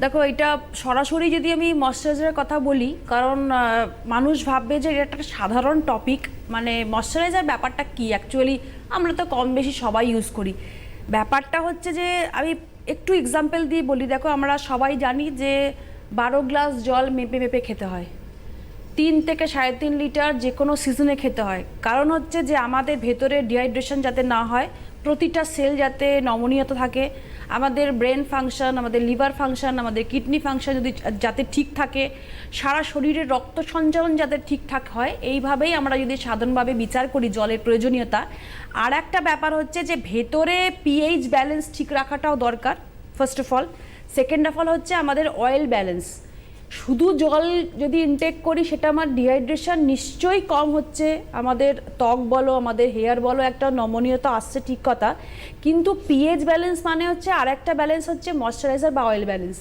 দেখো, এটা সরাসরি যদি আমি ময়শ্চারাইজারের কথা বলি, কারণ মানুষ ভাববে যে এটা একটা সাধারণ টপিক, মানে ময়শ্চারাইজার ব্যাপারটা কি অ্যাকচুয়ালি আমরা তো কম বেশি সবাই ইউজ করি। ব্যাপারটা হচ্ছে যে আমি একটু এক্সাম্পল দিয়ে বলি। দেখো, আমরা সবাই জানি যে 12 গ্লাস জল মেপে মেপে খেতে হয়, 3 থেকে 3.5 লিটার যে কোনো সিজনে খেতে হয়। কারণ হচ্ছে যে আমাদের ভেতরে ডিহাইড্রেশন যাতে না হয়, প্রতিটা সেল যাতে নমনীয়তা থাকে, আমাদের ব্রেন ফাংশন, আমাদের লিভার ফাংশন, আমাদের কিডনি ফাংশন যদি যাতে ঠিক থাকে, সারা শরীরের রক্ত সঞ্চালন যাতে ঠিকঠাক হয়, এইভাবেই আমরা যদি সাধারণভাবে বিচার করি জলের প্রয়োজনীয়তা। আর একটা ব্যাপার হচ্ছে যে ভেতরে পিএইচ ব্যালেন্স ঠিক রাখাটাও দরকার, first of all. Second of all হচ্ছে আমাদের অয়েল ব্যালেন্স। শুধু জল যদি ইনটেক করি, সেটা আমার ডিহাইড্রেশন নিশ্চয়ই কম হচ্ছে, আমাদের ত্বক বলো, আমাদের হেয়ার বলো, একটা নমনীয়তা আসছে, ঠিক কথা। কিন্তু পিএইচ ব্যালেন্স মানে হচ্ছে আর একটা ব্যালেন্স হচ্ছে ময়শ্চারাইজার বা অয়েল ব্যালেন্স।